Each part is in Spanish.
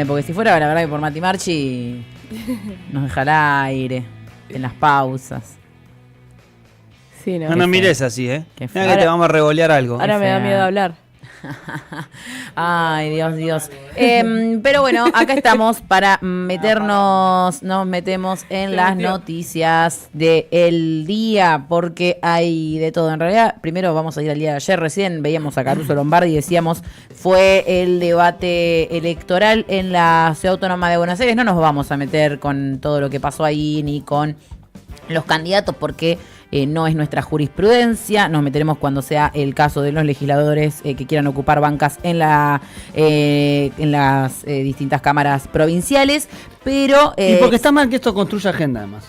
Porque si fuera, la verdad que por Mati Marchi nos deja al aire, en las pausas. Sí, no. No nos mires así, Qué Mira que te vamos a revolear algo. Ahora me da miedo hablar. Ay, Dios. Pero bueno, acá estamos para meternos, nos metemos en las noticias del día, porque hay de todo. En realidad, primero vamos a ir al día de ayer. Recién veíamos a Caruso Lombardi y decíamos, fue el debate electoral en la Ciudad Autónoma de Buenos Aires. No nos vamos a meter con todo lo que pasó ahí, ni con los candidatos, porque no es nuestra jurisprudencia. Nos meteremos cuando sea el caso de los legisladores que quieran ocupar bancas en las distintas cámaras provinciales. Pero y porque está mal que esto construya agenda, además.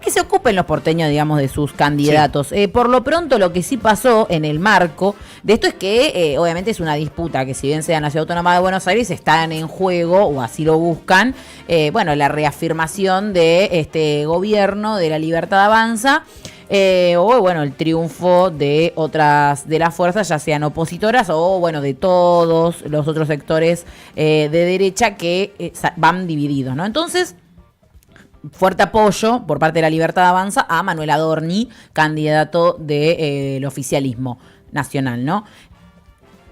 Que se ocupen los porteños, digamos, de sus candidatos. Sí. Por lo pronto, lo que sí pasó en el marco de esto es que, obviamente, es una disputa que, si bien sea en la Ciudad Autónoma de Buenos Aires, están en juego, o así lo buscan, la reafirmación de este gobierno, de la Libertad Avanza, el triunfo de otras de las fuerzas, ya sean opositoras o, de todos los otros sectores de derecha que van divididos, ¿no? Entonces, fuerte apoyo por parte de la Libertad Avanza a Manuel Adorni, candidato del oficialismo nacional, ¿no?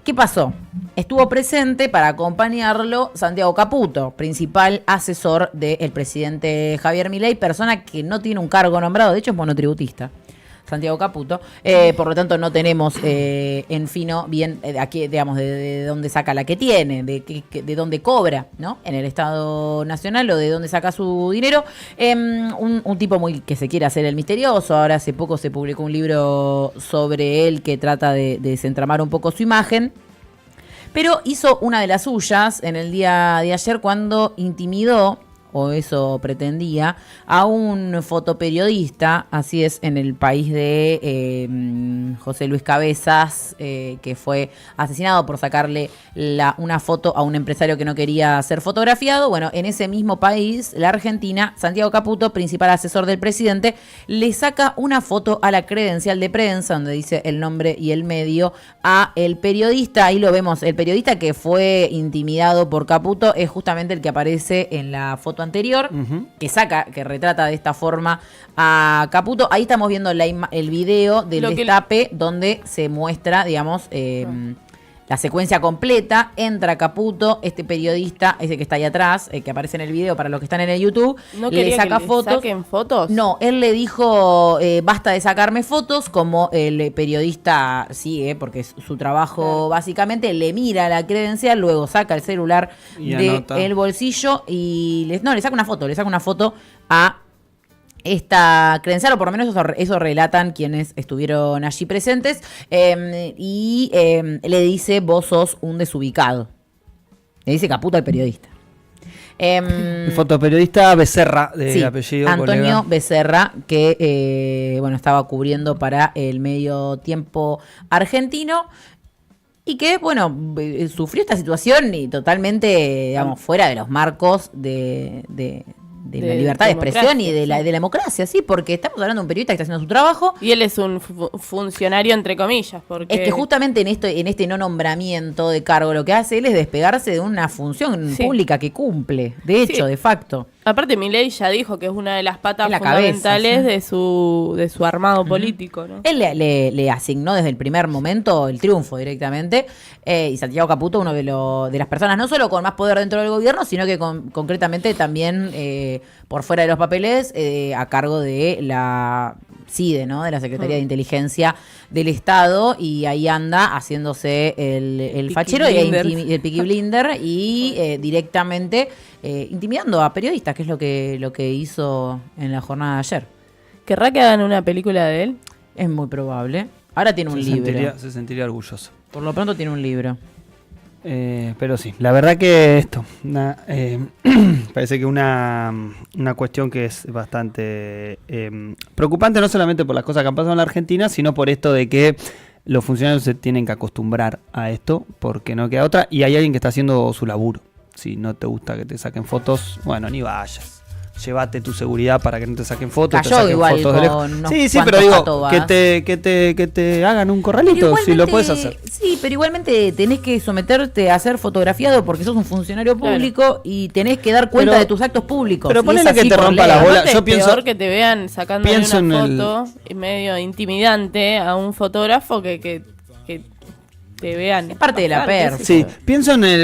¿Qué pasó? Estuvo presente para acompañarlo Santiago Caputo, principal asesor del presidente Javier Milei, persona que no tiene un cargo nombrado, de hecho es monotributista. Santiago Caputo, por lo tanto no tenemos en fino bien aquí, digamos, de dónde saca la que tiene, de dónde cobra, ¿no? En el Estado Nacional, o de dónde saca su dinero. Un tipo muy que se quiere hacer el misterioso. Ahora hace poco se publicó un libro sobre él que trata de desentramar un poco su imagen. Pero hizo una de las suyas en el día de ayer cuando intimidó, o eso pretendía, a un fotoperiodista, así es, en el país de José Luis Cabezas, que fue asesinado por sacarle una foto a un empresario que no quería ser fotografiado. Bueno, en ese mismo país, la Argentina, Santiago Caputo, principal asesor del presidente, le saca una foto a la credencial de prensa, donde dice el nombre y el medio, a el periodista. Ahí lo vemos, el periodista que fue intimidado por Caputo es justamente el que aparece en la foto anterior, que retrata de esta forma a Caputo. Ahí estamos viendo el video del destape, donde se muestra, digamos, la secuencia completa. Entra Caputo, este periodista, ese que está ahí atrás, que aparece en el video para los que están en el YouTube, ¿No le saca que fotos. ¿Le saquen fotos? No, él le dijo, basta de sacarme fotos, como el periodista sigue, porque es su trabajo básicamente, le mira la credencial, luego saca el celular del bolsillo y le saca una foto a esta credencial, o por lo menos eso relatan quienes estuvieron allí presentes, y le dice: vos sos un desubicado. Le dice Caputo al periodista. El fotoperiodista Becerra, de apellido. Antonio colega. Becerra, que estaba cubriendo para el Medio Tiempo argentino. Y que, sufrió esta situación y totalmente, digamos, fuera de los marcos de la libertad de expresión y de la democracia, sí, porque estamos hablando de un periodista que está haciendo su trabajo. Y él es un funcionario, entre comillas, porque... Es que justamente en este no nombramiento de cargo, lo que hace él es despegarse de una función pública que cumple, de hecho, de facto. Aparte, Milei ya dijo que es una de las patas cabeza, fundamentales ¿sí? de su armado político, ¿no? Él le asignó desde el primer momento el triunfo directamente, y Santiago Caputo, uno de las personas no solo con más poder dentro del gobierno, sino que concretamente también por fuera de los papeles, a cargo de la CIDE, ¿no? De la Secretaría de Inteligencia del Estado, y ahí anda haciéndose el fachero y el Peaky Blinder y directamente intimidando a periodistas, que es lo que hizo en la jornada de ayer. ¿Querrá que hagan una película de él? Es muy probable. Ahora tiene un libro. Se sentiría orgulloso. Por lo pronto tiene un libro. Pero sí, la verdad que esto parece que una cuestión que es bastante preocupante, no solamente por las cosas que han pasado en la Argentina, sino por esto de que los funcionarios se tienen que acostumbrar a esto, porque no queda otra, y hay alguien que está haciendo su laburo. Si no te gusta que te saquen fotos, bueno, ni vayas. llévate tu seguridad para que no te saquen fotos, Cayó te saquen igual fotos de lejos. con unos Sí, pero cuantos digo, jatobas. que te hagan un corralito, si lo puedes hacer. Sí, pero igualmente tenés que someterte a ser fotografiado porque sos un funcionario público y tenés que dar cuenta Pero- de tus actos públicos. pero Y ponele es así que te por rompa ley. la bola. Aparte Yo es pienso- peor que te vean sacando pienso una en el- foto medio intimidante a un fotógrafo que te vean. Es parte de la pasar, perf. qué sé Sí, yo.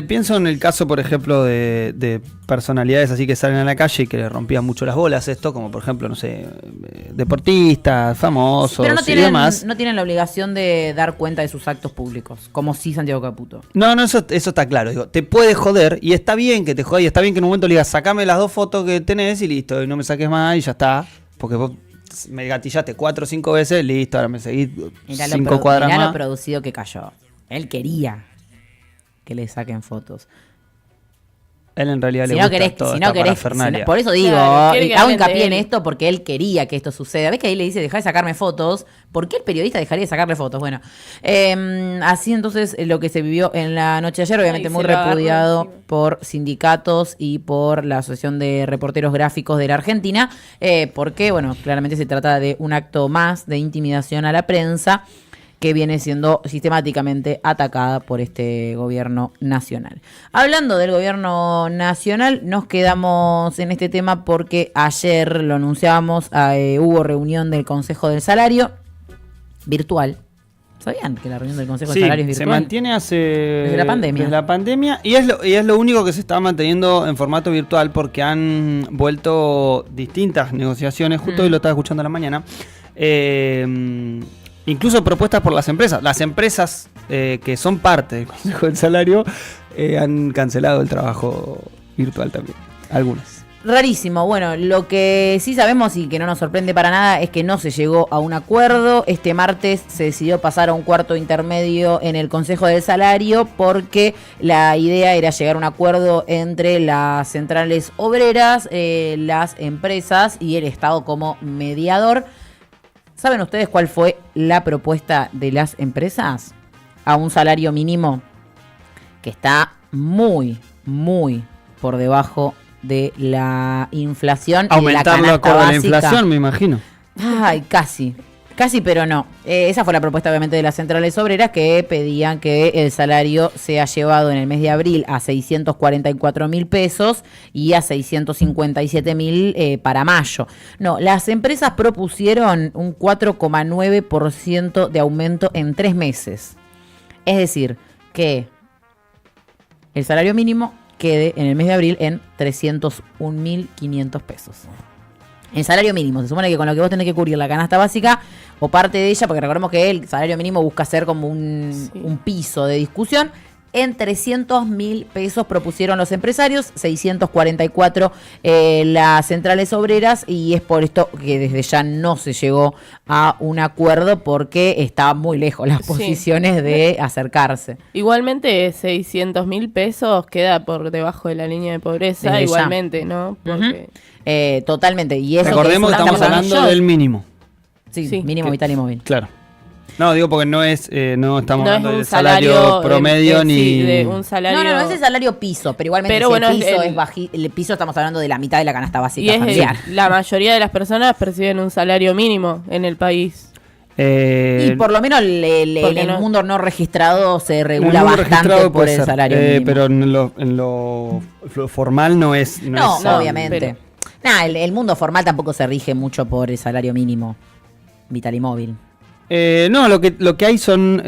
pienso en el caso, por ejemplo, de personalidades así que salen a la calle y que le rompían mucho las bolas esto, como por ejemplo, no sé, deportistas, famosos Pero no y demás. tienen la obligación de dar cuenta de sus actos públicos, como sí Santiago Caputo. No, eso está claro. Digo, te puede joder y está bien que te jode y está bien que en un momento le digas, sacame las 2 fotos que tenés y listo, y no me saques más y ya está. Porque vos me gatillaste 4 o 5 veces, listo, ahora me seguís 5 cuadras Mirá lo más. producido que cayó. Él quería que le saquen fotos. Él en realidad Si le no gusta querés, toda si no esta querés, parafernalia. por eso digo, Claro, quiere que hago hablen de hincapié en él. esto porque él quería que esto suceda. ¿Ves que ahí le dice, dejá de sacarme fotos? ¿Por qué el periodista dejaría de sacarle fotos? Bueno, así entonces lo que se vivió en la noche de ayer, obviamente Ay, muy se lo agarró repudiado encima. por sindicatos y por la Asociación de Reporteros Gráficos de la Argentina, porque, bueno, claramente se trata de un acto más de intimidación a la prensa que viene siendo sistemáticamente atacada por este gobierno nacional. Hablando del gobierno nacional, nos quedamos en este tema porque ayer lo anunciábamos, hubo reunión del Consejo del Salario virtual. ¿Sabían que la reunión del Consejo Sí, del Salario es se virtual? mantiene Desde la pandemia. Desde la pandemia y es lo único que se está manteniendo en formato virtual porque han vuelto distintas negociaciones. Justo hoy lo estaba escuchando a la mañana. Incluso propuestas por las empresas. Las empresas que son parte del Consejo del Salario han cancelado el trabajo virtual también. Algunas. Rarísimo. Bueno, lo que sí sabemos y que no nos sorprende para nada es que no se llegó a un acuerdo. Este martes se decidió pasar a un cuarto intermedio en el Consejo del Salario porque la idea era llegar a un acuerdo entre las centrales obreras, las empresas y el Estado como mediador. ¿Saben ustedes cuál fue la propuesta de las empresas? A un salario mínimo que está muy, muy por debajo de la inflación. Aumentarlo y de la acorde canasta a la básica. inflación, me imagino. Ay, casi. Casi, pero no. Esa fue la propuesta, obviamente, de las centrales obreras que pedían que el salario sea llevado en el mes de abril a 644.000 pesos y a 657.000 para mayo. No, las empresas propusieron un 4,9% de aumento en 3 meses. Es decir, que el salario mínimo quede en el mes de abril en 301.500 pesos. El salario mínimo, se supone que con lo que vos tenés que cubrir la canasta básica o parte de ella, porque recordemos que el salario mínimo busca ser como un piso de discusión. En 300.000 pesos propusieron los empresarios, 644 las centrales obreras, y es por esto que desde ya no se llegó a un acuerdo porque estaban muy lejos las Sí. posiciones de acercarse. Igualmente 600.000 pesos queda por debajo de la línea de pobreza, Desde ya. igualmente, ¿no? Porque Totalmente. Y eso Recordemos que estamos hablando del mínimo. Sí, Sí, mínimo que- vital y móvil. Claro. No, digo porque no es, no estamos no es hablando un del salario promedio sí, ni. de un salario. No, es el salario piso, pero igualmente Pero si bueno, el piso el- es el piso estamos hablando de la mitad de la canasta y básica es familiar. la mayoría de las personas perciben un salario mínimo en el país. Y por lo menos en Porque el no- mundo no registrado se en el regula mundo bastante registrado por puede el ser, salario mínimo. pero en lo formal no es. No, es, obviamente. pero- Nah, el mundo formal tampoco se rige mucho por el salario mínimo vital y móvil. No, lo que hay son.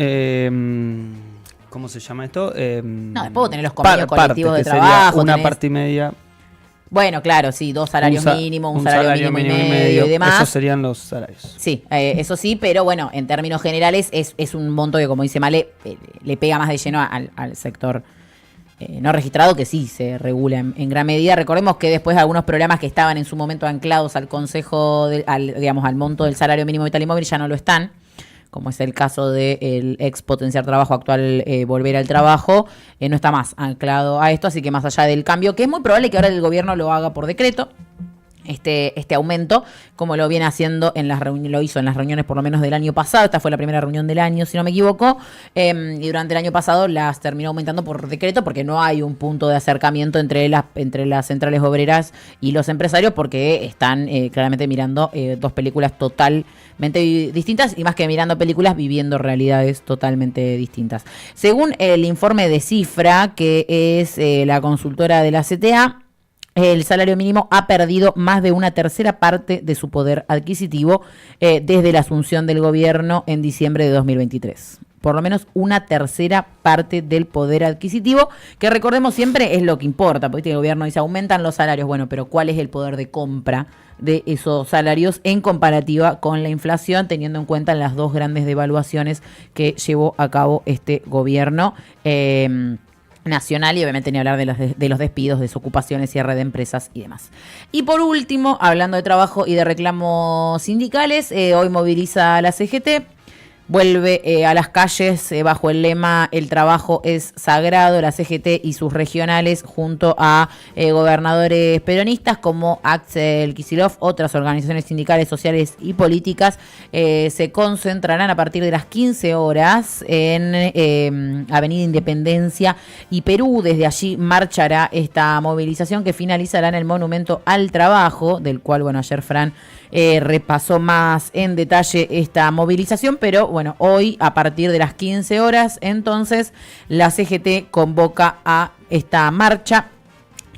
¿Cómo se llama esto? No, después vos tenés los convenios colectivos de que sería trabajo. una tenés- parte y media. Bueno, claro, sí, 2 salarios mínimos, un salario mínimo y medio y demás. Esos serían los salarios. Sí, eso sí, pero bueno, en términos generales es un monto que, como dice Male, le pega más de lleno al sector no registrado, que sí se regula en gran medida. Recordemos que después de algunos programas que estaban en su momento anclados al consejo, al monto del salario mínimo vital y móvil, ya no lo están, como es el caso del ex potenciar trabajo, actual volver al trabajo, no está más anclado a esto, así que más allá del cambio, que es muy probable que ahora el gobierno lo haga por decreto. este aumento, como lo viene haciendo lo hizo en las reuniones por lo menos del año pasado. Esta fue la primera reunión del año, si no me equivoco, y durante el año pasado las terminó aumentando por decreto porque no hay un punto de acercamiento entre las centrales obreras y los empresarios, porque están claramente mirando dos películas totalmente distintas, y más que mirando películas, viviendo realidades totalmente distintas. Según el informe de Cifra, que es la consultora de la CTA, el salario mínimo ha perdido más de una tercera parte de su poder adquisitivo desde la asunción del gobierno en diciembre de 2023. Por lo menos una tercera parte del poder adquisitivo, que recordemos siempre es lo que importa, porque el gobierno dice aumentan los salarios, bueno, pero ¿cuál es el poder de compra de esos salarios en comparativa con la inflación, teniendo en cuenta las dos grandes devaluaciones que llevó a cabo este gobierno nacional, y obviamente ni hablar de los despidos, desocupaciones, cierre de empresas y demás. Y por último, hablando de trabajo y de reclamos sindicales, hoy moviliza la CGT. Vuelve a las calles bajo el lema "El trabajo es sagrado". La CGT y sus regionales, junto a gobernadores peronistas como Axel Kicillof, otras organizaciones sindicales, sociales y políticas, se concentrarán a partir de las 15 horas en Avenida Independencia y Perú. Desde allí marchará esta movilización, que finalizará en el Monumento al Trabajo, del cual, bueno, ayer Fran repasó más en detalle esta movilización, pero bueno, hoy a partir de las 15 horas, entonces la CGT convoca a esta marcha,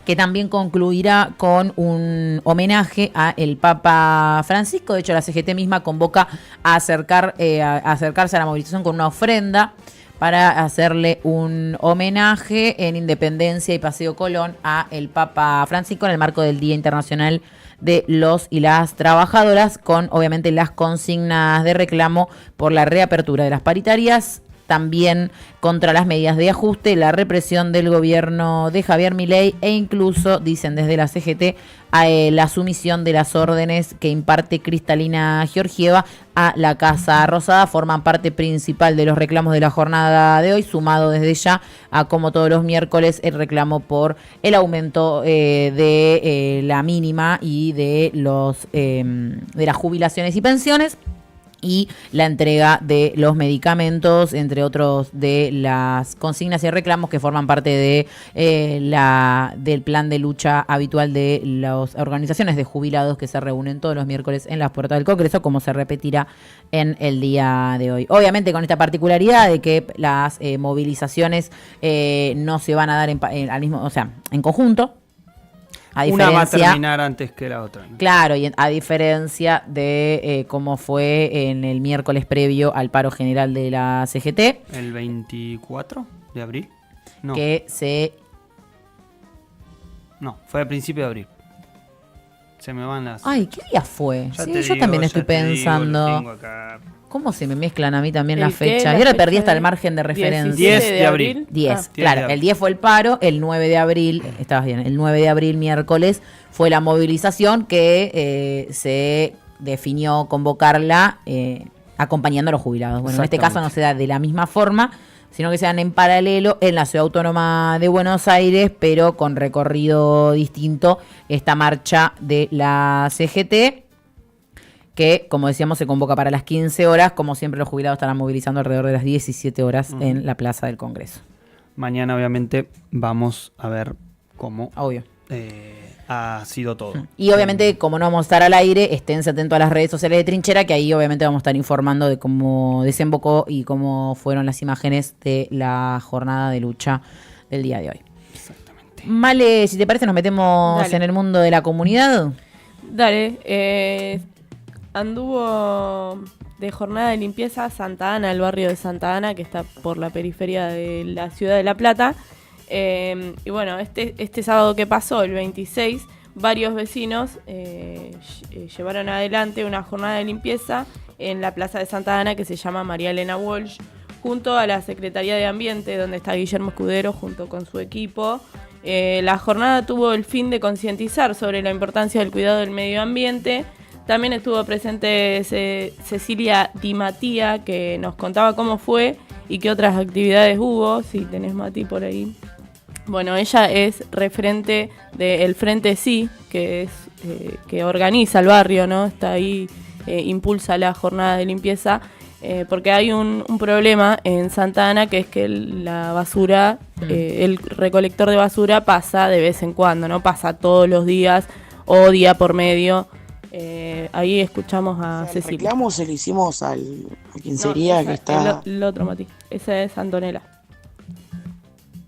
que también concluirá con un homenaje a el Papa Francisco. De hecho, la CGT misma convoca a acercarse a la movilización con una ofrenda para hacerle un homenaje en Independencia y Paseo Colón a el Papa Francisco en el marco del Día Internacional de los y las trabajadoras, con obviamente las consignas de reclamo por la reapertura de las paritarias, también contra las medidas de ajuste, la represión del gobierno de Javier Milei, e incluso, dicen desde la CGT, la sumisión de las órdenes que imparte Cristalina Georgieva a la Casa Rosada. Forman parte principal de los reclamos de la jornada de hoy, sumado desde ya a, como todos los miércoles, el reclamo por el aumento de la mínima y de las jubilaciones y pensiones, y la entrega de los medicamentos, entre otros de las consignas y reclamos que forman parte de del plan de lucha habitual de las organizaciones de jubilados, que se reúnen todos los miércoles en las puertas del Congreso, como se repetirá en el día de hoy. Obviamente con esta particularidad de que las movilizaciones no se van a dar en conjunto. Una va a terminar antes que la otra, ¿no? Claro, y a diferencia de cómo fue en el miércoles previo al paro general de la CGT. ¿El 24 de abril? No. No, fue a principio de abril. Se me van las... Ay, ¿qué día fue? Sí, yo también estoy pensando. Lo tengo acá. ¿Cómo se me mezclan a mí también las fechas? Yo le perdí hasta el margen de referencia. 10 de abril. 10, claro. El 10 fue el paro, el 9 de abril, estabas bien, el 9 de abril, miércoles, fue la movilización que se definió convocarla acompañando a los jubilados. Bueno, en este caso no se da de la misma forma, sino que se dan en paralelo en la Ciudad Autónoma de Buenos Aires, pero con recorrido distinto, esta marcha de la CGT, que, como decíamos, se convoca para las 15 horas. Como siempre, los jubilados estarán movilizando alrededor de las 17 horas en la Plaza del Congreso. Mañana, obviamente, vamos a ver cómo Obvio. Ha sido todo. Y obviamente, como no vamos a estar al aire, esténse atentos a las redes sociales de Trinchera, que ahí obviamente vamos a estar informando de cómo desembocó y cómo fueron las imágenes de la jornada de lucha del día de hoy. Exactamente. Male, si te parece, nos metemos en el mundo de la comunidad. Dale, anduvo de jornada de limpieza Santa Ana, el barrio de Santa Ana, que está por la periferia de la ciudad de La Plata. Y bueno, este sábado que pasó, el 26, varios vecinos llevaron adelante una jornada de limpieza en la plaza de Santa Ana, que se llama María Elena Walsh, junto a la Secretaría de Ambiente, donde está Guillermo Escudero junto con su equipo. La jornada tuvo el fin de concientizar sobre la importancia del cuidado del medio ambiente. También estuvo presente Cecilia Di Mattia, que nos contaba cómo fue y qué otras actividades hubo. Si tenés, Mati, por ahí. Bueno, ella es referente del Frente Sí, que es que organiza el barrio, ¿no? Está ahí, impulsa la jornada de limpieza, porque hay un problema en Santa Ana, que es que la basura, el recolector de basura pasa de vez en cuando, ¿no? Pasa todos los días o día por medio. Ahí escuchamos a Cecilia. El reclamo se lo hicimos a quien sería que está... El otro, Mati. Esa es Antonella.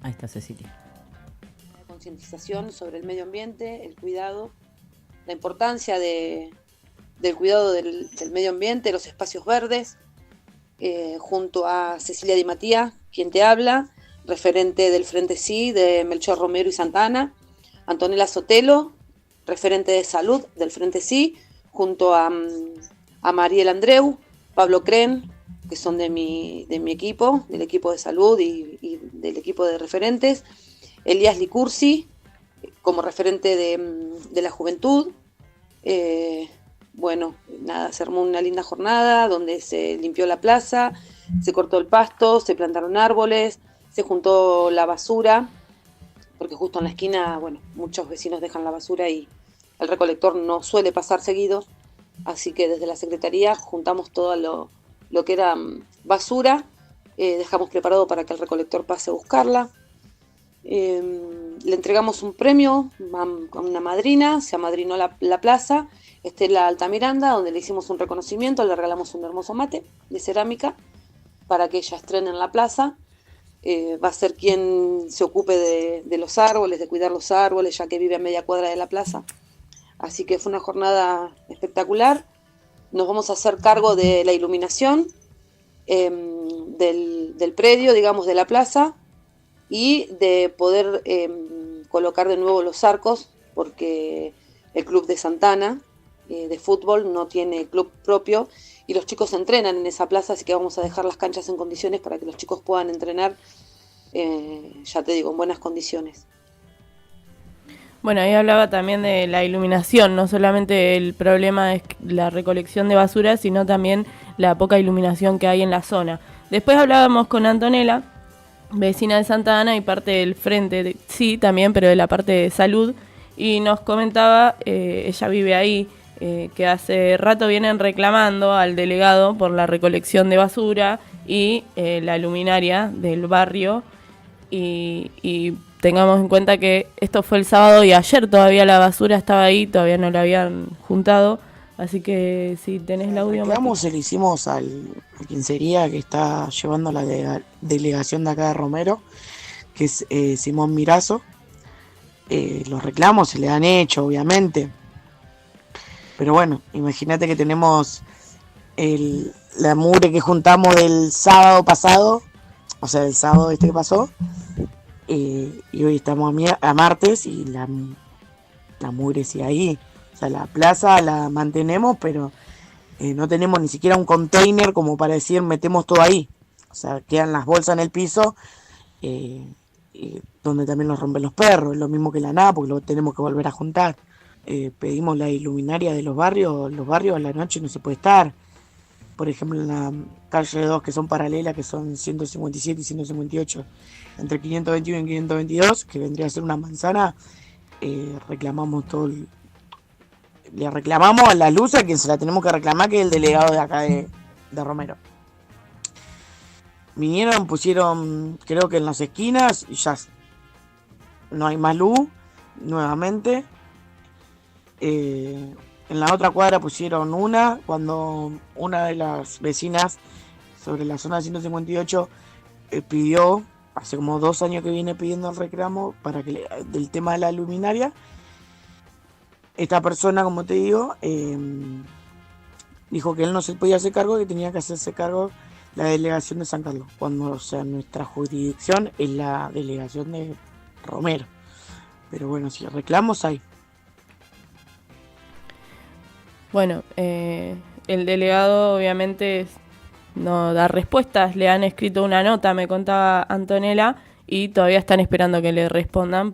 Ahí está Cecilia. Concientización sobre el medio ambiente, el cuidado, la importancia del cuidado del medio ambiente, los espacios verdes, junto a Cecilia Di Matías, quien te habla, referente del Frente Sí, de Melchor Romero y Santa Ana, Antonella Sotelo, referente de salud del Frente Sí, junto a Mariel Andreu, Pablo Cren, que son de mi equipo, del equipo de salud y del equipo de referentes, Elías Licursi, como referente de la juventud. Bueno, nada, se armó una linda jornada donde se limpió la plaza, se cortó el pasto, se plantaron árboles, se juntó la basura, porque justo en la esquina, bueno, muchos vecinos dejan la basura y el recolector no suele pasar seguido, así que desde la Secretaría juntamos todo lo que era basura, dejamos preparado para que el recolector pase a buscarla. Le entregamos un premio a una madrina, se amadrinó la plaza, Estela Altamiranda, donde le hicimos un reconocimiento, le regalamos un hermoso mate de cerámica para que ella estrene en la plaza. Va a ser quien se ocupe de los árboles, de cuidar los árboles, ya que vive a media cuadra de la plaza. Así que fue una jornada espectacular. Nos vamos a hacer cargo de la iluminación del predio, digamos, de la plaza, y de poder colocar de nuevo los arcos, porque el club de Santa Ana de fútbol no tiene club propio y los chicos entrenan en esa plaza, así que vamos a dejar las canchas en condiciones para que los chicos puedan entrenar, ya te digo, en buenas condiciones. Bueno, ahí hablaba también de la iluminación, no solamente el problema es la recolección de basura, sino también la poca iluminación que hay en la zona. Después hablábamos con Antonella, vecina de Santa Ana y parte del Frente, sí, también, pero de la parte de salud, y nos comentaba, ella vive ahí, que hace rato vienen reclamando al delegado por la recolección de basura y la luminaria del barrio, y tengamos en cuenta que esto fue el sábado y ayer todavía la basura estaba ahí, todavía no la habían juntado, así que si tenés el audio... Reclamo se lo hicimos a quien sería que está llevando la delegación de acá de Romero, que es Simón Mirazo. Los reclamos se le han hecho, obviamente, pero bueno, imagínate que tenemos la mugre que juntamos del sábado pasado, o sea, el sábado que pasó, y hoy estamos a martes y la mugre sigue ahí. O sea, la plaza la mantenemos, pero no tenemos ni siquiera un container como para decir metemos todo ahí. O sea, quedan las bolsas en el piso, donde también nos rompen los perros, lo mismo que la nada, porque lo tenemos que volver a juntar. Pedimos la iluminaria de los barrios a la noche no se puede estar. Por ejemplo, en la calle 2, que son paralelas, que son 157 y 158, entre 521 y 522, que vendría a ser una manzana, reclamamos le reclamamos a la luz a quien se la tenemos que reclamar, que es el delegado de acá de Romero. Vinieron, pusieron, creo que en las esquinas, y ya no hay más luz, nuevamente. En la otra cuadra pusieron cuando una de las vecinas sobre la zona 158 pidió, hace como 2 años que viene pidiendo el reclamo del tema de la luminaria. Esta persona, como te digo, dijo que él no se podía hacer cargo, que tenía que hacerse cargo la delegación de San Carlos, cuando, o sea, nuestra jurisdicción es la delegación de Romero. Pero bueno, si reclamos hay. Bueno, el delegado obviamente no da respuestas, le han escrito una nota, me contaba Antonella, y todavía están esperando que le respondan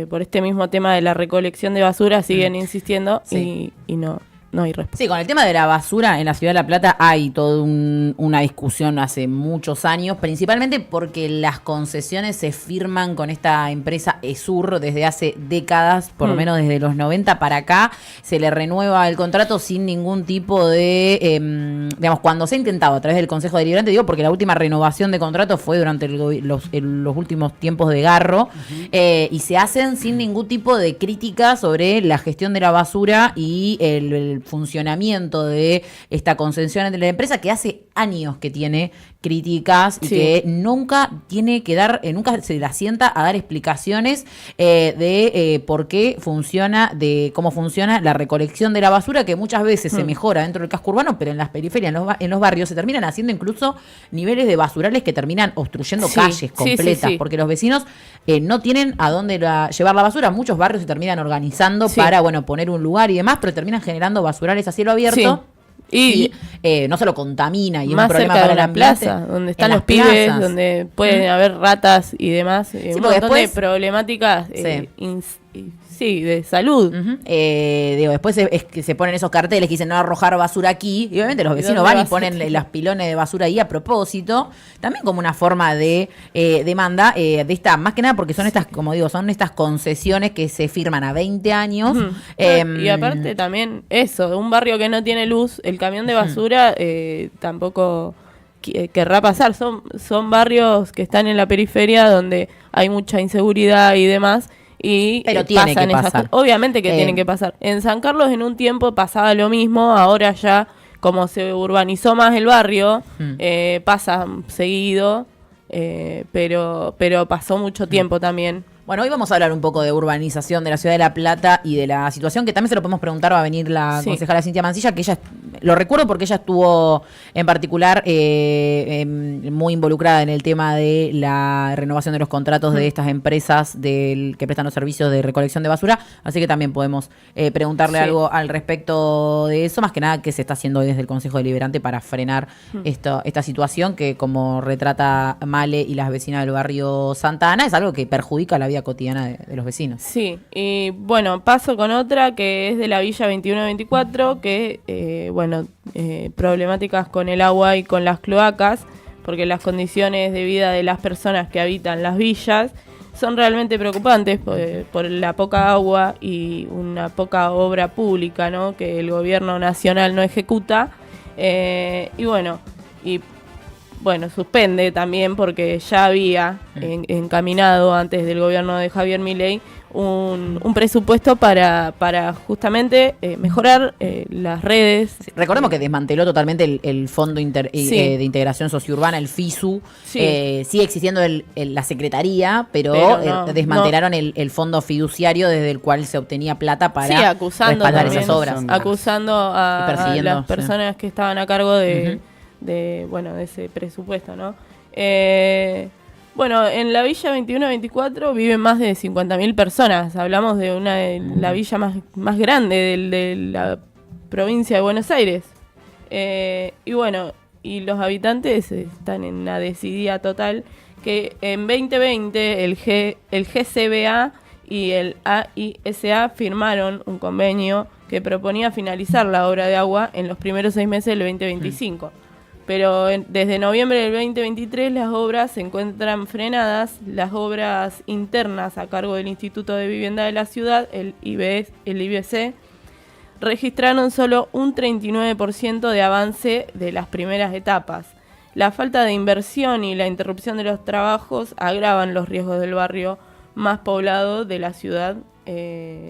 por este mismo tema de la recolección de basura, siguen insistiendo, sí. y no no hay respuesta. Sí, con el tema de la basura en la Ciudad de La Plata hay toda una discusión hace muchos años, principalmente porque las concesiones se firman con esta empresa Esur desde hace décadas, por lo menos desde los 90 para acá, se le renueva el contrato sin ningún tipo de, digamos, cuando se ha intentado a través del Consejo Deliberante, digo porque la última renovación de contrato fue durante los últimos tiempos de Garro, y se hacen sin ningún tipo de crítica sobre la gestión de la basura y el funcionamiento de esta concesión de la empresa, que hace años que tiene críticas y que nunca tiene que dar, nunca se la sienta a dar explicaciones de por qué funciona, de cómo funciona la recolección de la basura, que muchas veces se mejora dentro del casco urbano, pero en las periferias, en los barrios, se terminan haciendo incluso niveles de basurales que terminan obstruyendo calles completas, porque los vecinos no tienen a dónde llevar la basura. Muchos barrios se terminan organizando para, bueno, poner un lugar y demás, pero terminan generando basurales a cielo abierto. Y no solo contamina y es un problema para la plaza, donde están los pibes, donde pueden haber ratas y demás, un montón de problemáticas de salud. Después es que se ponen esos carteles que dicen no arrojar basura aquí, y obviamente los vecinos van y ponen las pilones de basura ahí a propósito, también como una forma de demanda de esta, más que nada porque son estas, como digo, son estas concesiones que se firman a 20 años. Y aparte también eso, un barrio que no tiene luz, el camión de basura tampoco querrá pasar. Son barrios que están en la periferia donde hay mucha inseguridad y demás. Pero tiene que pasar. Obviamente que tienen que pasar. En San Carlos en un tiempo pasaba lo mismo, ahora ya como se urbanizó más el barrio, pasa seguido, pero pasó mucho tiempo también. Bueno, hoy vamos a hablar un poco de urbanización de la Ciudad de La Plata y de la situación que también se lo podemos preguntar, va a venir la concejala Cintia Mancilla, que ella, lo recuerdo porque ella estuvo en particular muy involucrada en el tema de la renovación de los contratos de estas empresas que prestan los servicios de recolección de basura, así que también podemos preguntarle algo al respecto de eso, más que nada que se está haciendo desde el Consejo Deliberante para frenar esta situación que, como retrata Male y las vecinas del barrio Santa Ana, es algo que perjudica la vida cotidiana de los vecinos. Sí, y bueno, paso con otra que es de la Villa 2124, que problemáticas con el agua y con las cloacas, porque las condiciones de vida de las personas que habitan las villas son realmente preocupantes por la poca agua y una poca obra pública, ¿no?, que el gobierno nacional no ejecuta, suspende también porque ya había encaminado antes del gobierno de Javier Milei un presupuesto para justamente mejorar las redes. Sí, recordemos que desmanteló totalmente el Fondo de Integración Sociourbana, el FISU. Sigue existiendo la Secretaría, pero desmantelaron el fondo fiduciario desde el cual se obtenía plata para respaldar esas obras. Acusando a las personas que estaban a cargo de ese presupuesto, ¿no? En la Villa 2124 viven más de 50.000 personas. Hablamos de la villa más grande de la provincia de Buenos Aires. Y los habitantes están en una decidida total que en 2020 el GCBA y el AISA firmaron un convenio que proponía finalizar la obra de agua en los primeros 6 meses del 2025. Pero desde noviembre del 2023 las obras se encuentran frenadas. Las obras internas a cargo del Instituto de Vivienda de la Ciudad, el IBC, registraron solo un 39% de avance de las primeras etapas. La falta de inversión y la interrupción de los trabajos agravan los riesgos del barrio más poblado de la ciudad,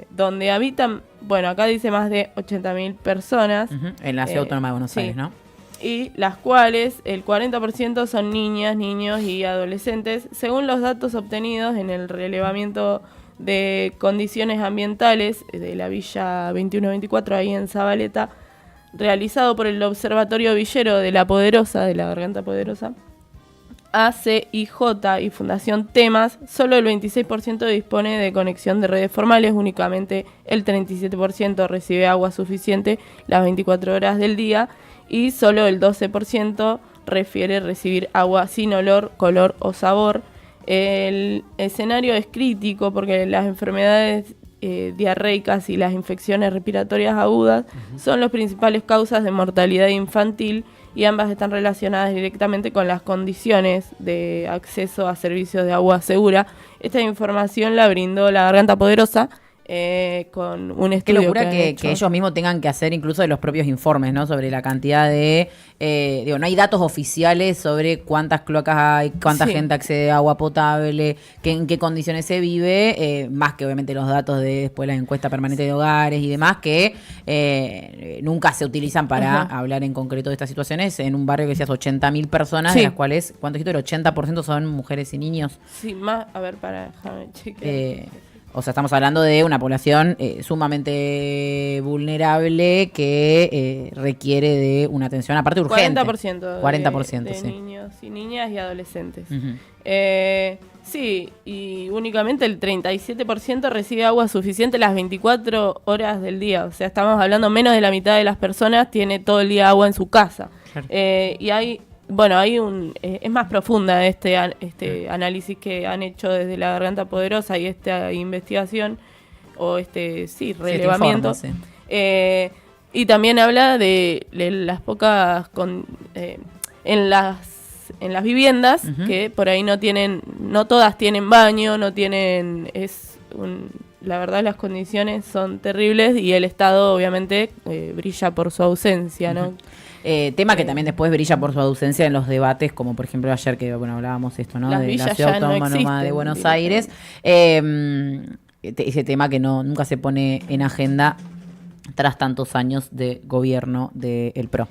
donde habitan, acá dice más de 80.000 personas. En la Ciudad Autónoma de Buenos Aires, ¿no? Y las cuales el 40% son niñas, niños y adolescentes, según los datos obtenidos en el relevamiento de condiciones ambientales de la Villa 2124, ahí en Zabaleta, realizado por el Observatorio Villero de la Poderosa, de la Garganta Poderosa, ACIJ y Fundación Temas. Solo el 26% dispone de conexión de redes formales, únicamente el 37% recibe agua suficiente las 24 horas del día, y solo el 12% refiere recibir agua sin olor, color o sabor. El escenario es crítico porque las enfermedades diarreicas y las infecciones respiratorias agudas son las principales causas de mortalidad infantil y ambas están relacionadas directamente con las condiciones de acceso a servicios de agua segura. Esta información la brindó La Garganta Poderosa con un Qué estudio locura que que ellos mismos tengan que hacer incluso de los propios informes, ¿no? Sobre la cantidad de... no hay datos oficiales sobre cuántas cloacas hay, cuánta Sí. gente accede a agua potable, en qué condiciones se vive, más que obviamente los datos de después la encuesta permanente de hogares y demás, que nunca se utilizan para hablar en concreto de estas situaciones. En un barrio que decías 80.000 personas, Sí. de las cuales, ¿cuánto dijiste? El 80% son mujeres y niños. Sí, más, a ver, déjame chequear. O sea, estamos hablando de una población sumamente vulnerable que requiere de una atención aparte urgente. 40%. 40%, de sí. niños y niñas y adolescentes. Ujú. Sí, y únicamente el 37% recibe agua suficiente las 24 horas del día. O sea, estamos hablando menos de la mitad de las personas tiene todo el día agua en su casa. Claro. Y hay es más profunda este análisis que han hecho desde La Garganta Poderosa y esta investigación o relevamiento. Sí. Y también habla de las pocas en las viviendas que por ahí no todas tienen baño, no tienen la verdad las condiciones son terribles y el Estado obviamente brilla por su ausencia, ¿no? Tema que también después brilla por su ausencia en los debates, como por ejemplo ayer que hablábamos esto, ¿no? Las De la villas Ciudad ya no Autónoma de existen, Buenos directamente. Aires. Ese tema que nunca se pone en agenda tras tantos años de gobierno del PRO.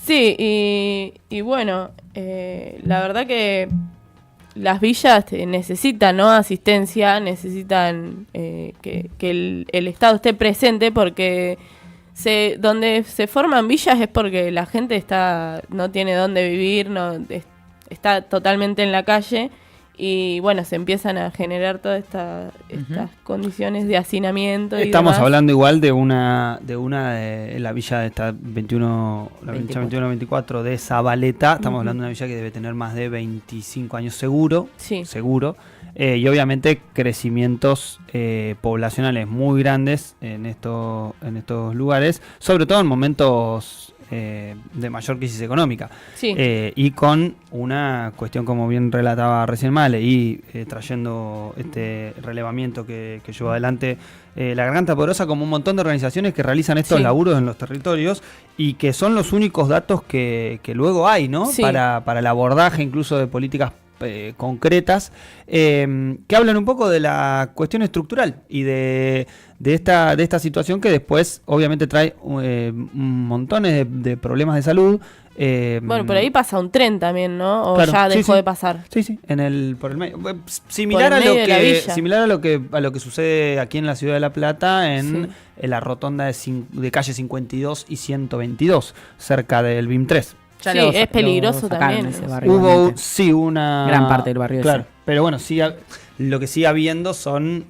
Sí, y bueno, la verdad que las villas necesitan, ¿no? Asistencia, necesitan que el Estado esté presente porque donde se forman villas es porque la gente no tiene dónde vivir, está totalmente en la calle y bueno, se empiezan a generar todas estas condiciones de hacinamiento. Estamos y demás. hablando igual de la villa de esta 21-24 de Zabaleta. Estamos hablando de una villa que debe tener más de 25 años seguro. Sí. Seguro. Y obviamente crecimientos poblacionales muy grandes en estos lugares, sobre todo en momentos de mayor crisis económica. Sí. Y con una cuestión, como bien relataba recién Male, y trayendo este relevamiento que llevó adelante La Garganta Poderosa, como un montón de organizaciones que realizan estos laburos en los territorios y que son los únicos datos que luego hay, ¿no? Sí. Para el abordaje incluso de políticas concretas que hablan un poco de la cuestión estructural y de esta situación que después obviamente trae montones de problemas de salud. Bueno, por ahí pasa un tren también, ¿no? O Claro, ya sí, dejó sí. de pasar. Sí, por el medio. Similar Por el medio de la villa. similar a lo que sucede aquí en la ciudad de La Plata en la rotonda de calle 52 y 122, cerca del BIM 3. Ya Sí, es peligroso también. Ese barrio, Hubo igualmente. una Gran parte del barrio claro, ese. pero bueno, lo que sigue habiendo son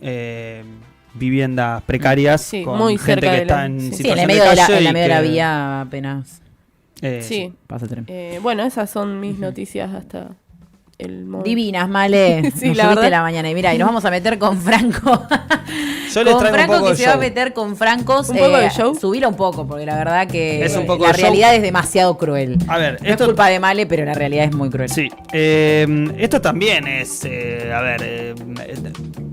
viviendas precarias Sí, con muy gente cerca que de la- está en sí. Sí, situación en el medio de calle en la y medio de la que, vía apenas Sí. pasa el tren. Bueno, esas son mis noticias hasta el momento. Divinas, Male. Sí, Nos la subiste verdad. la mañana. Y mira, y nos vamos a meter con Franco. Yo les con traigo un Franco poco que de se va a show. meter con Francos. ¿Un poco de show? Subilo un poco, porque la verdad que Es un poco la de show. realidad es demasiado cruel. A ver, No es culpa de Male, pero la realidad es muy cruel. Sí, esto también es,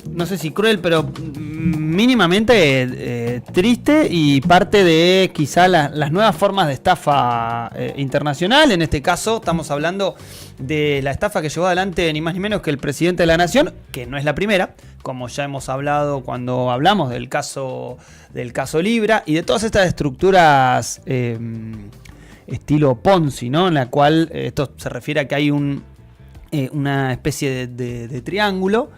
no sé si cruel, pero mínimamente triste y parte de quizá las nuevas formas de estafa internacional. En este caso estamos hablando de la estafa que llevó adelante ni más ni menos que el presidente de la Nación, que no es la primera, como ya hemos hablado cuando hablamos del caso Libra y de todas estas estructuras estilo Ponzi, ¿no? En la cual esto se refiere a que hay una especie de triángulo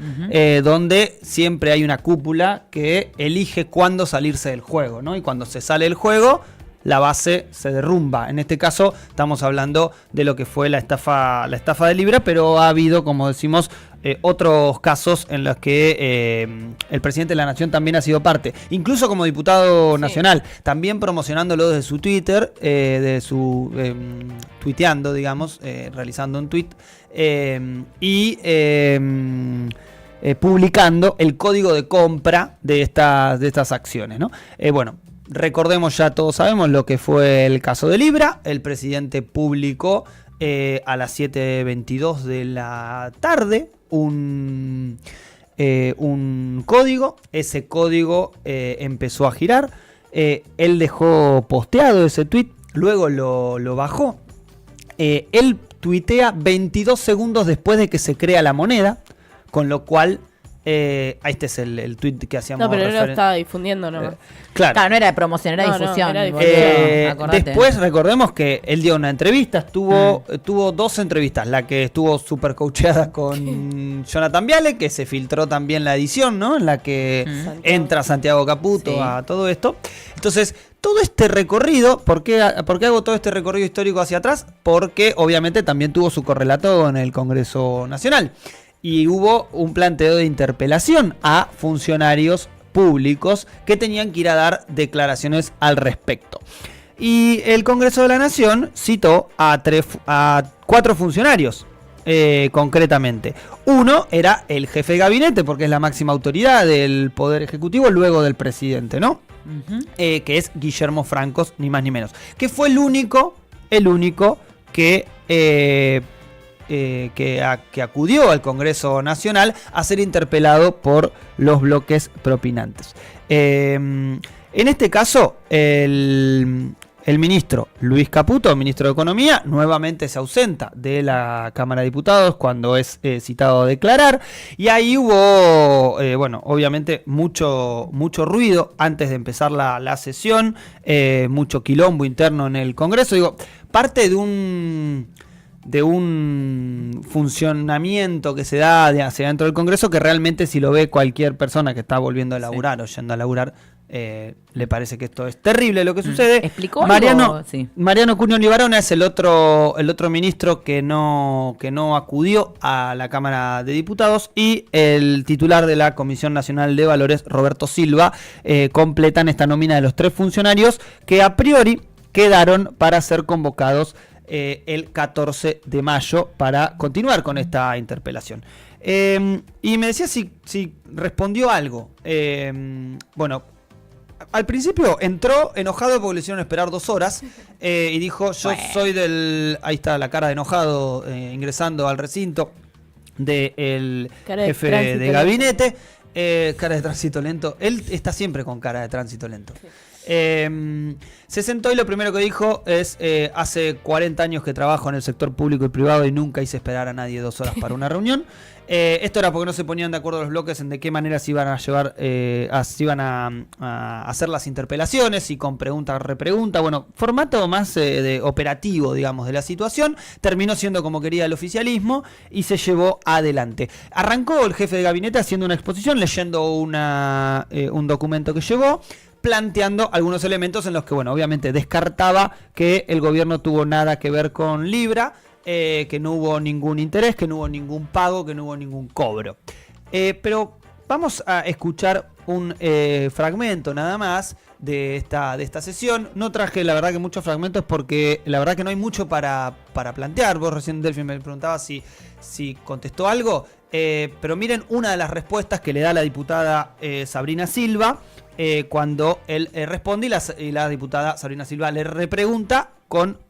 donde siempre hay una cúpula que elige cuándo salirse del juego, ¿no? Y cuando se sale del juego, la base se derrumba. En este caso estamos hablando de lo que fue la estafa de Libra, pero ha habido, como decimos, otros casos en los que el presidente de la Nación también ha sido parte, incluso como diputado nacional, también promocionándolo desde su Twitter, tuiteando, digamos, realizando un tweet, y publicando el código de compra de estas acciones, ¿no? Bueno, recordemos, ya todos sabemos lo que fue el caso de Libra. El presidente publicó a las 7:22 de la tarde un código. Ese código empezó a girar. Él dejó posteado ese tweet, luego lo bajó. Él tuitea 22 segundos después de que se crea la moneda, con lo cual este es el tweet que hacíamos. No, pero él lo estaba difundiendo nomás. Claro, no era de promoción, era difusión. era difusión. Acordate. Después recordemos que él dio una entrevista, tuvo 2 entrevistas, la que estuvo super coacheada con Jonathan Viale, que se filtró también la edición, ¿no? En la que entra Santiago Caputo a todo esto. Entonces, todo este recorrido, ¿por qué hago todo este recorrido histórico hacia atrás? Porque obviamente también tuvo su correlato en el Congreso Nacional. Y hubo un planteo de interpelación a funcionarios públicos que tenían que ir a dar declaraciones al respecto. Y el Congreso de la Nación citó a 4 funcionarios, concretamente. Uno era el jefe de gabinete, porque es la máxima autoridad del Poder Ejecutivo luego del presidente, ¿no? Que es Guillermo Francos, ni más ni menos. Que fue el único que acudió al Congreso Nacional a ser interpelado por los bloques propinantes. En este caso, el ministro Luis Caputo, ministro de Economía, nuevamente se ausenta de la Cámara de Diputados cuando es citado a declarar. Y ahí hubo, obviamente mucho ruido antes de empezar la sesión, mucho quilombo interno en el Congreso. Digo, parte de un funcionamiento que se da hacia dentro del Congreso, que realmente, si lo ve cualquier persona que está volviendo a laburar o yendo a laburar, le parece que esto es terrible lo que sucede. ¿Explicó Mariano, algo? Sí. Mariano Cunio Libarona es el otro ministro que no acudió a la Cámara de Diputados, y el titular de la Comisión Nacional de Valores, Roberto Silva, completan esta nómina de los 3 funcionarios que a priori quedaron para ser convocados el 14 de mayo para continuar con esta interpelación. Y me decía si respondió algo. Bueno, al principio entró enojado porque le hicieron esperar 2 horas y dijo, yo soy del... Ahí está la cara de enojado ingresando al recinto del jefe de gabinete. Cara de tránsito lento. Él está siempre con cara de tránsito lento. Sí. Se sentó y lo primero que dijo es: hace 40 años que trabajo en el sector público y privado y nunca hice esperar a nadie 2 horas para una reunión. Esto era porque no se ponían de acuerdo los bloques en de qué manera se iban a llevar, se iban a hacer las interpelaciones, y con pregunta, repregunta. Bueno, formato más de operativo, digamos, de la situación. Terminó siendo como quería el oficialismo y se llevó adelante. Arrancó el jefe de gabinete haciendo una exposición, leyendo un documento que llevó, planteando algunos elementos en los que, bueno, obviamente descartaba que el gobierno tuvo nada que ver con Libra, que no hubo ningún interés, que no hubo ningún pago, que no hubo ningún cobro. Pero vamos a escuchar un fragmento nada más de esta sesión. No traje, la verdad, que muchos fragmentos porque la verdad que no hay mucho para plantear. Vos recién, Delphi, me preguntabas si contestó algo, pero miren una de las respuestas que le da la diputada Sabrina Silva cuando él responde, y la diputada Sabrina Silva le repregunta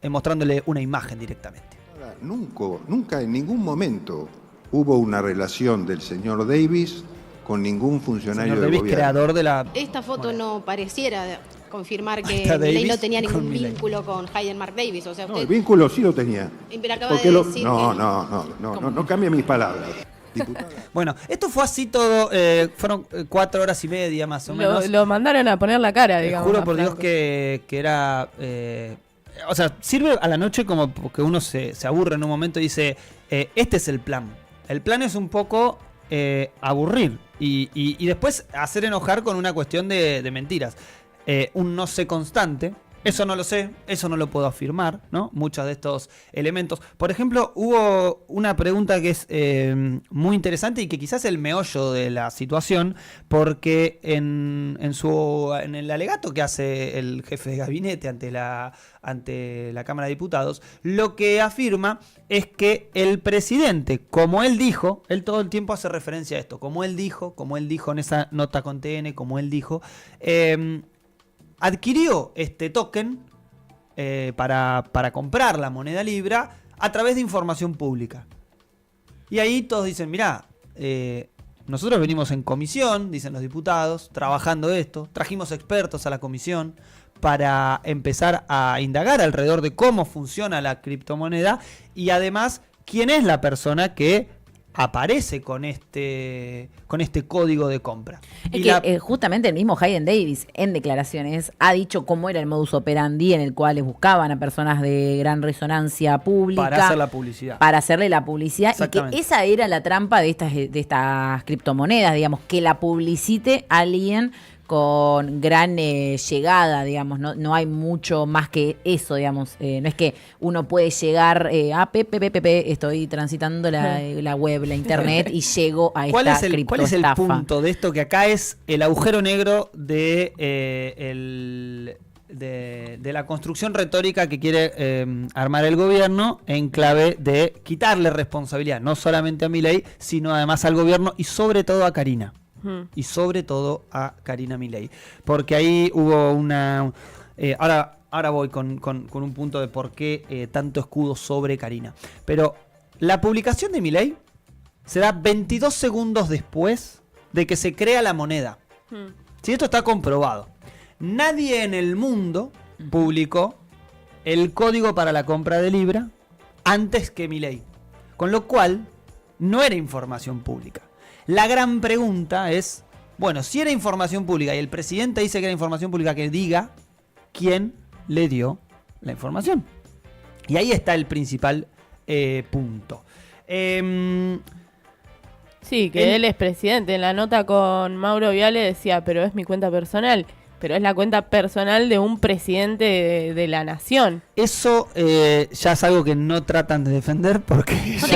mostrándole una imagen directamente. Nunca en ningún momento hubo una relación del señor Davis con ningún funcionario del gobierno. Creador de la... Esta foto no pareciera confirmar que Milei no tenía ningún Milei. vínculo con Hayden Mark Davis. O sea, No, el vínculo sí lo tenía. Pero acaba de decir No cambie mis palabras. Diputada. Bueno, esto fue así todo, fueron 4 horas y media más o menos. Lo mandaron a poner la cara, digamos. Juro por Dios que era... o sea, sirve a la noche como que uno se aburre en un momento y dice, este es el plan. El plan es un poco aburrir y después hacer enojar con una cuestión de mentiras. Un no sé constante, Eso no lo sé, eso no lo puedo afirmar, ¿no? Muchos de estos elementos. Por ejemplo, hubo una pregunta que es muy interesante y que quizás es el meollo de la situación, porque en el alegato que hace el jefe de gabinete ante la Cámara de Diputados, lo que afirma es que el presidente, como él dijo, él todo el tiempo hace referencia a esto, como él dijo en esa nota con TN, como él dijo, adquirió este token para comprar la moneda Libra a través de información pública. Y ahí todos dicen, mirá, nosotros venimos en comisión, dicen los diputados, trabajando esto, trajimos expertos a la comisión para empezar a indagar alrededor de cómo funciona la criptomoneda y además quién es la persona que aparece con este código de compra. Es que justamente el mismo Hayden Davis en declaraciones ha dicho cómo era el modus operandi en el cual buscaban a personas de gran resonancia pública para hacer la publicidad. Para hacerle la publicidad y que esa era la trampa de estas criptomonedas, digamos, que la publicite alguien con gran llegada, digamos, no hay mucho más que eso, digamos, no es que uno puede llegar a estoy transitando la web, la internet y llego a esta criptoestafa. ¿Cuál es el punto de esto? Que acá es el agujero negro de la construcción retórica que quiere armar el gobierno en clave de quitarle responsabilidad, no solamente a Milei, sino además al gobierno y sobre todo a Karina. Y sobre todo a Karina Milei. Porque ahí hubo una... ahora voy con un punto de por qué tanto escudo sobre Karina. Pero la publicación de Milei se da 22 segundos después de que se crea la moneda. Si esto está comprobado. Nadie en el mundo publicó el código para la compra de Libra antes que Milei. Con lo cual, no era información pública. La gran pregunta es, bueno, si era información pública y el presidente dice que era información pública, que diga quién le dio la información. Y ahí está el principal punto. Sí, que él es presidente. En la nota con Mauro Viale decía, pero es mi cuenta personal. Pero es la cuenta personal de un presidente de la nación. Eso ya es algo que no tratan de defender porque no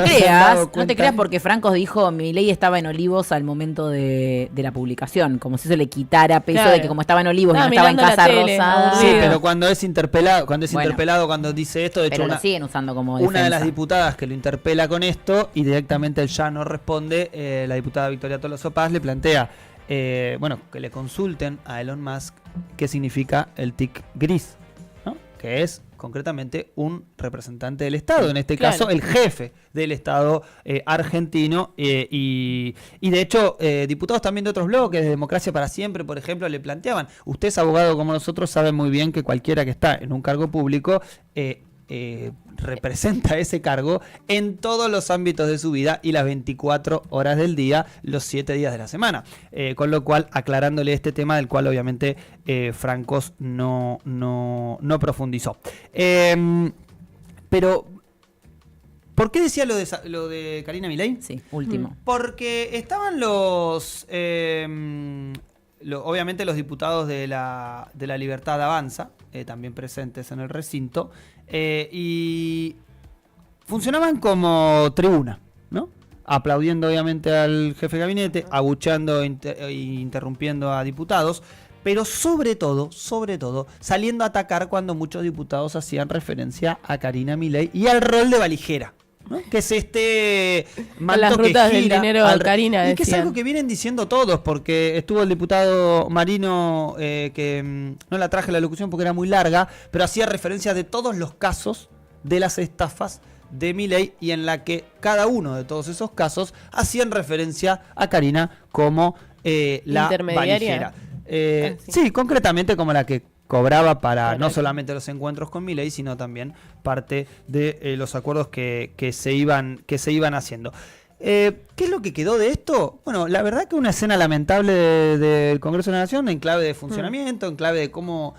te creas porque Franco dijo Milei estaba en Olivos al momento de la publicación, como si eso le quitara peso de que como estaba en Olivos y no estaba en Casa Rosada. Sí, pero cuando es interpelado, cuando dice esto, de hecho lo siguen usando como una defensa. de las diputadas que lo interpela con esto y directamente él ya no responde, la diputada Victoria Tolosa Paz le plantea que le consulten a Elon Musk qué significa el tic gris, ¿no? Que es concretamente un representante del Estado, en este caso el jefe del Estado argentino y de hecho diputados también de otros bloques, de Democracia para Siempre, por ejemplo, le planteaban, usted es abogado como nosotros, sabe muy bien que cualquiera que está en un cargo público representa ese cargo en todos los ámbitos de su vida y las 24 horas del día, los 7 días de la semana. Con lo cual, aclarándole este tema del cual obviamente Francos no profundizó. Pero, ¿por qué decía lo de Karina Milei? Sí, último. Porque estaban obviamente los diputados de la Libertad Avanza, también presentes en el recinto, y funcionaban como tribuna, ¿no? Aplaudiendo obviamente al jefe de gabinete, abucheando e interrumpiendo a diputados, pero sobre todo, saliendo a atacar cuando muchos diputados hacían referencia a Karina Milei y al rol de valijera, ¿no? Que es este manto las rutas que gira del dinero a Karina, y que es algo que vienen diciendo todos, porque estuvo el diputado Marino, que no la traje la locución porque era muy larga, pero hacía referencia de todos los casos de las estafas de Milei y en la que cada uno de todos esos casos hacían referencia a Karina como la valijera. Sí, concretamente como la que cobraba para no solamente los encuentros con Milei, sino también parte de los acuerdos que se iban haciendo. ¿Qué es lo que quedó de esto? Bueno, la verdad que una escena lamentable del Congreso de la Nación en clave de funcionamiento, en clave de cómo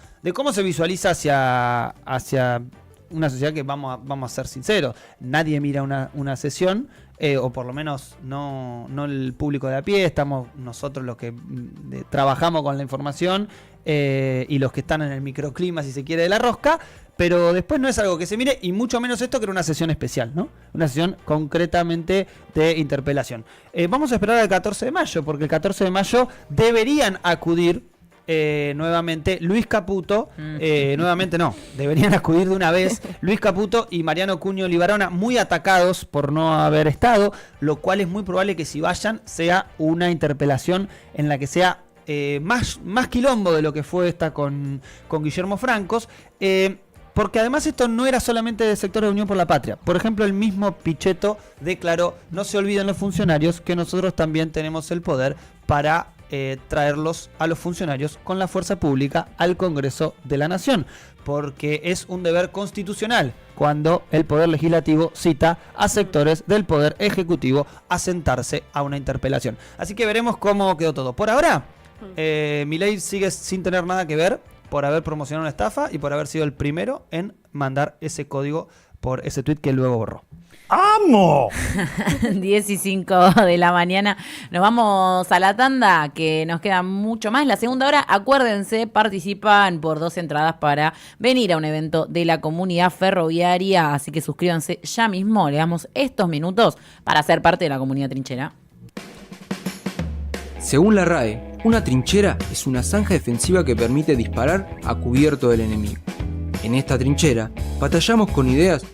se visualiza hacia una sociedad que vamos a ser sinceros, nadie mira una sesión, o por lo menos no el público de a pie, estamos nosotros los que trabajamos con la información, y los que están en el microclima, si se quiere, de la rosca, pero después no es algo que se mire, y mucho menos esto que era una sesión especial, ¿no? Una sesión concretamente de interpelación. Vamos a esperar al 14 de mayo, porque el 14 de mayo deberían acudir nuevamente Luis Caputo, nuevamente no, deberían acudir de una vez Luis Caputo y Mariano Cuño Libarona, muy atacados por no haber estado, lo cual es muy probable que si vayan sea una interpelación en la que sea más quilombo de lo que fue esta con Guillermo Francos, porque además esto no era solamente del sector de Unión por la Patria. Por ejemplo, el mismo Pichetto declaró: no se olviden los funcionarios que nosotros también tenemos el poder para traerlos a los funcionarios con la fuerza pública al Congreso de la Nación, porque es un deber constitucional cuando el Poder Legislativo cita a sectores del Poder Ejecutivo a sentarse a una interpelación. Así que veremos cómo quedó todo. Por ahora, Milei sigue sin tener nada que ver por haber promocionado una estafa y por haber sido el primero en mandar ese código por ese tuit que luego borró. ¡Amo! 10:05 de la mañana. Nos vamos a la tanda, que nos queda mucho más. La segunda hora, acuérdense, participan por 2 entradas para venir a un evento de la comunidad ferroviaria. Así que suscríbanse ya mismo. Le damos estos minutos para ser parte de la comunidad trinchera. Según la RAE, una trinchera es una zanja defensiva que permite disparar a cubierto del enemigo. En esta trinchera, batallamos con ideas